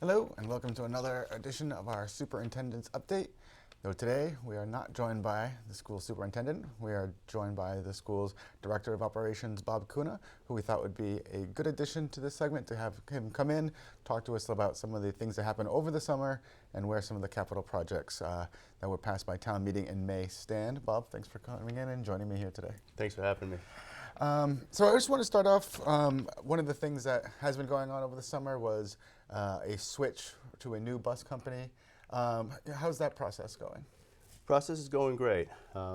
Hello, and welcome to another edition of our Superintendent's Update. Though today we are not joined by the school superintendent, we are joined by the school's Director of Operations, Bob Cunha, who we thought would be a good addition to this segment to have him come in, talk to us about some of the things that happened over the summer and where some of the capital projects that were passed by town meeting in May stand. Bob, thanks for coming in and joining me here today. Thanks for having me. So I just want to start off, one of the things that has been going on over the summer was a switch to a new bus company. How's that process going? Process is going great.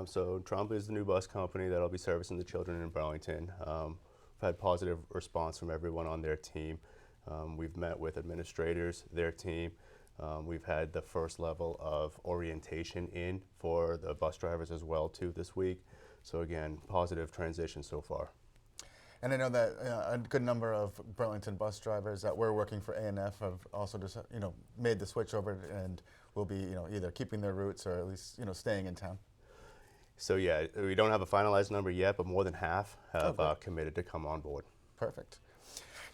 So Trump is the new bus company that'll be servicing the children in Burlington. We've had positive response from everyone on their team. We've met with administrators, their team. We've had the first level of orientation in for the bus drivers as well too this week. So again, positive transition so far. And I know that a good number of Burlington bus drivers that were working for A&F have also just made the switch over and will be either keeping their routes or at least staying in town. So yeah, we don't have a finalized number yet, but more than half have committed to come on board. Perfect.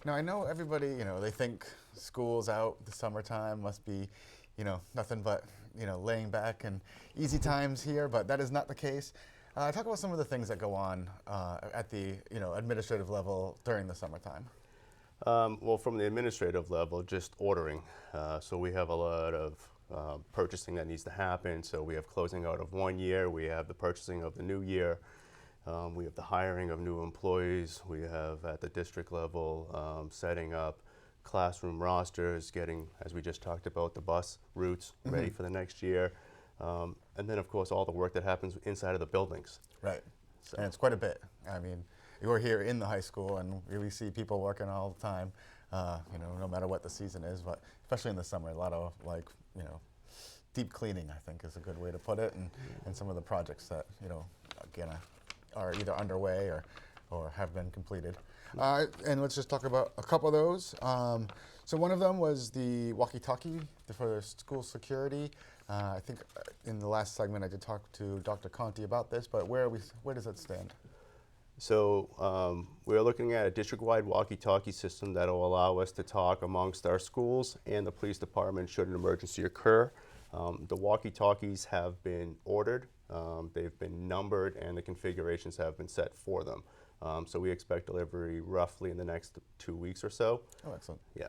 Now I know everybody they think school's out the summertime must be nothing but laying back and easy times here, but that is not the case. Talk about some of the things that go on at the administrative level during the summertime. Well, from the administrative level, just ordering. So we have a lot of purchasing that needs to happen. So we have closing out of 1 year, we have the purchasing of the new year, we have the hiring of new employees, we have at the district level setting up classroom rosters, getting, as we just talked about, the bus routes ready for the next year. And then, of course, all the work that happens inside of the buildings. Right. So. And it's quite a bit. I mean, you're here in the high school, and we see people working all the time, no matter what the season is, but especially in the summer, a lot of, deep cleaning, I think, is a good way to put it, and some of the projects that, again, are either underway or have been completed. And let's just talk about a couple of those. So one of them was the walkie-talkie for school security. I think in the last segment I did talk to Dr. Conti about this, but where does that stand? So we're looking at a district-wide walkie-talkie system that will allow us to talk amongst our schools and the police department should an emergency occur. The walkie-talkies have been ordered, they've been numbered, and the configurations have been set for them. So we expect delivery roughly in the next 2 weeks or so. Oh, excellent. Yeah.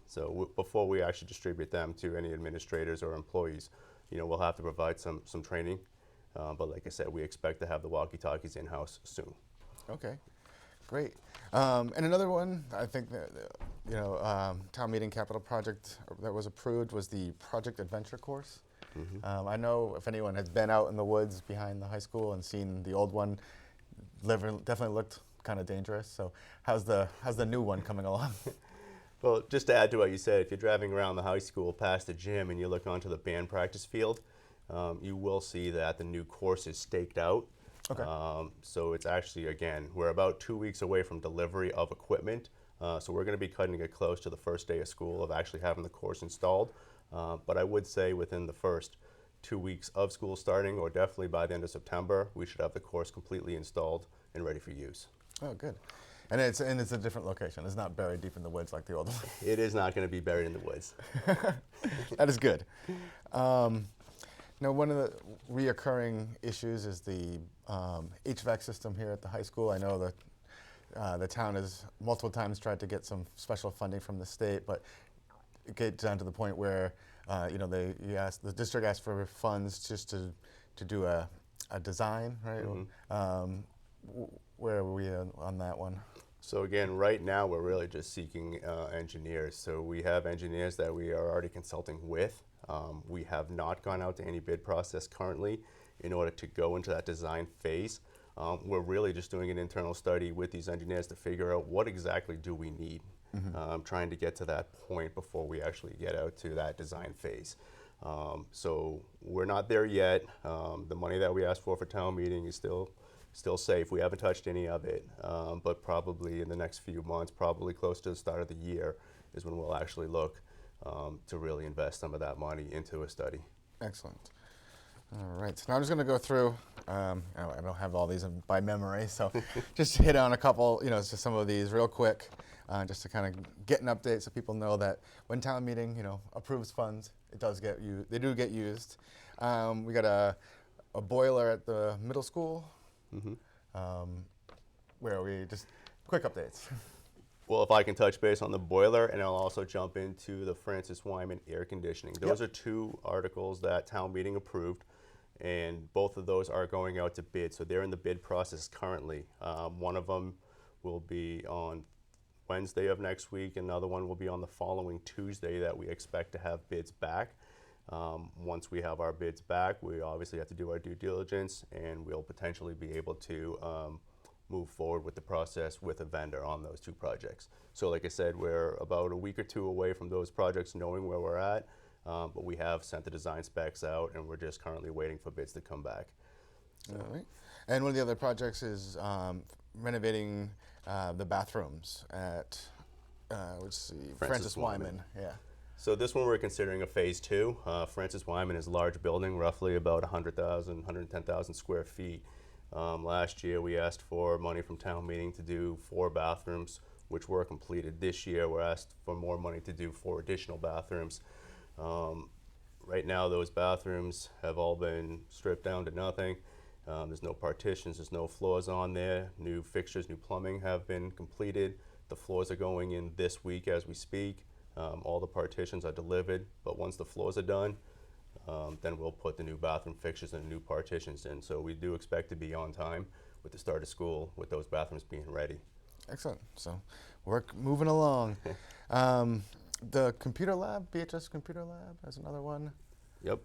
So before we actually distribute them to any administrators or employees, we'll have to provide some training. But like I said, we expect to have the walkie-talkies in-house soon. Okay, great. And another one, I think that, town meeting capital project that was approved was the Project Adventure course. I know if anyone has been out in the woods behind the high school and seen the old one, definitely looked kind of dangerous. So how's the new one coming along? Well, just to add to what you said, if you're driving around the high school past the gym and you look onto the band practice field, you will see that the new course is staked out. Okay. So it's actually, again, we're about 2 weeks away from delivery of equipment. So we're going to be cutting it close to the first day of school of actually having the course installed. But I would say within the first 2 weeks of school starting, or definitely by the end of September, we should have the course completely installed and ready for use. Oh, good. And it's a different location. It's not buried deep in the woods like the old one. It is not going to be buried in the woods. That is good. Now, one of the reoccurring issues is the HVAC system here at the high school. I know that the town has multiple times tried to get some special funding from the state, but it gets down to the point where the district asked for funds just to do a design, right? Where are we on that one? So again, right now we're really just seeking engineers. So we have engineers that we are already consulting with. We have not gone out to any bid process currently in order to go into that design phase. We're really just doing an internal study with these engineers to figure out what exactly do we need. Trying to get to that point before we actually get out to that design phase. So we're not there yet. The money that we asked for town meeting is still safe. We haven't touched any of it, but probably in the next few months, probably close to the start of the year, is when we'll actually look to really invest some of that money into a study. Excellent. All right, so now I'm just going to go through, I don't have all these by memory, so just hit on a couple, just some of these real quick. just to kind of get an update so people know that when town meeting, approves funds, they do get used. We got a boiler at the middle school, where we just quick updates. Well, if I can touch base on the boiler, and I'll also jump into the Francis Wyman air conditioning. Those are two articles that town meeting approved, and both of those are going out to bid. So they're in the bid process currently. One of them will be on Wednesday of next week, and another one will be on the following Tuesday that we expect to have bids back. Once we have our bids back, we obviously have to do our due diligence, and we'll potentially be able to move forward with the process with a vendor on those two projects. So like I said, we're about a week or two away from those projects knowing where we're at, but we have sent the design specs out, and we're just currently waiting for bids to come back. So. All right. And one of the other projects is renovating the bathrooms at, Francis Wyman. Yeah. So this one we're considering a phase 2. Francis Wyman is a large building, roughly about 100,000, 110,000 square feet. Last year we asked for money from town meeting to do 4 bathrooms, which were completed. This year we're asked for more money to do 4 additional bathrooms. Right now those bathrooms have all been stripped down to nothing. There's no partitions, there's no floors on there. New fixtures, new plumbing have been completed. The floors are going in this week as we speak. All the partitions are delivered, but once the floors are done, then we'll put the new bathroom fixtures and new partitions in. So we do expect to be on time with the start of school with those bathrooms being ready. Excellent. So work moving along. The computer lab, BHS computer lab, is another one. Yep.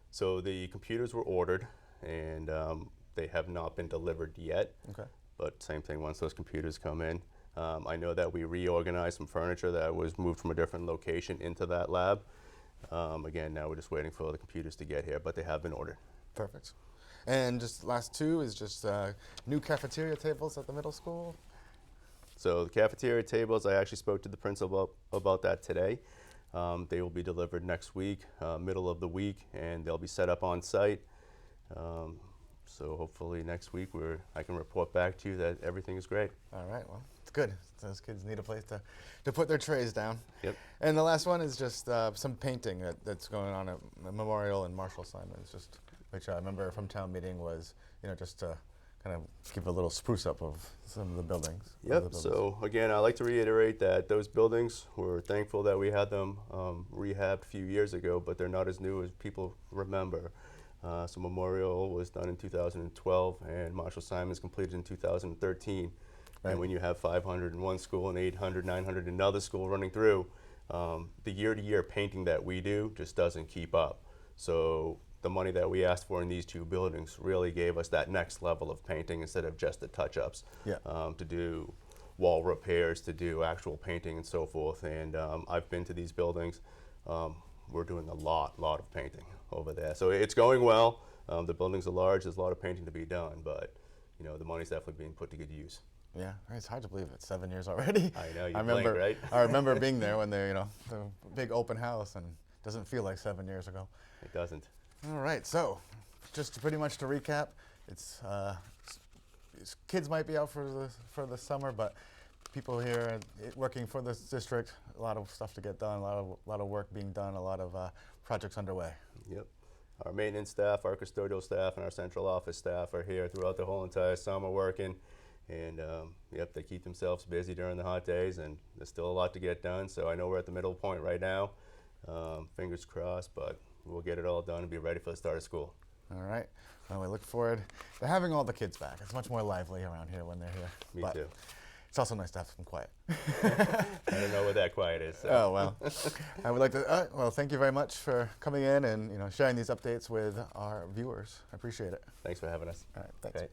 So the computers were ordered, and they have not been delivered yet. Okay. But same thing, once those computers come in. I know that we reorganized some furniture that was moved from a different location into that lab. Again, now we're just waiting for the computers to get here, but they have been ordered. Perfect. And just last 2 is just new cafeteria tables at the middle school. So the cafeteria tables, I actually spoke to the principal about that today. They will be delivered next week, middle of the week, and they'll be set up on site. So hopefully next week I can report back to you that everything is great. All right, well, it's good. Those kids need a place to put their trays down. Yep. And the last one is just some painting that's going on at Memorial and Marshall Simons, which I remember from town meeting was, just to kind of give a little spruce up of some of the buildings. Yep, so again, I'd like to reiterate that those buildings, we're thankful that we had them rehabbed a few years ago, but they're not as new as people remember. So Memorial was done in 2012, and Marshall Simons completed in 2013. Right. And when you have 500 in one school and 800, 900 in another school running through, the year-to-year painting that we do just doesn't keep up. So the money that we asked for in these 2 buildings really gave us that next level of painting instead of just the touch-ups. Yeah. To do wall repairs, to do actual painting and so forth. And I've been to these buildings. We're doing a lot of painting over there. So it's going well. The buildings are large. There's a lot of painting to be done, but the money's definitely being put to good use. Yeah, it's hard to believe it's 7 years already. I know, you blink, right? I remember being there when they, the big open house, and it doesn't feel like 7 years ago. It doesn't. All right, so just pretty much to recap, it's kids might be out for the summer, but people here working for this district, a lot of stuff to get done, a lot of work being done, a lot of projects underway. Yep. Our maintenance staff, our custodial staff, and our central office staff are here throughout the whole entire summer working. And yep, they keep themselves busy during the hot days, and there's still a lot to get done. So I know we're at the middle point right now. Fingers crossed, but we'll get it all done and be ready for the start of school. All right. Well, we look forward to having all the kids back. It's much more lively around here when they're here. Me too. It's also nice to have some quiet. I don't know what that quiet is. So. Oh, well. I would like to, well, thank you very much for coming in and sharing these updates with our viewers. I appreciate it. Thanks for having us. All right, thanks. Okay.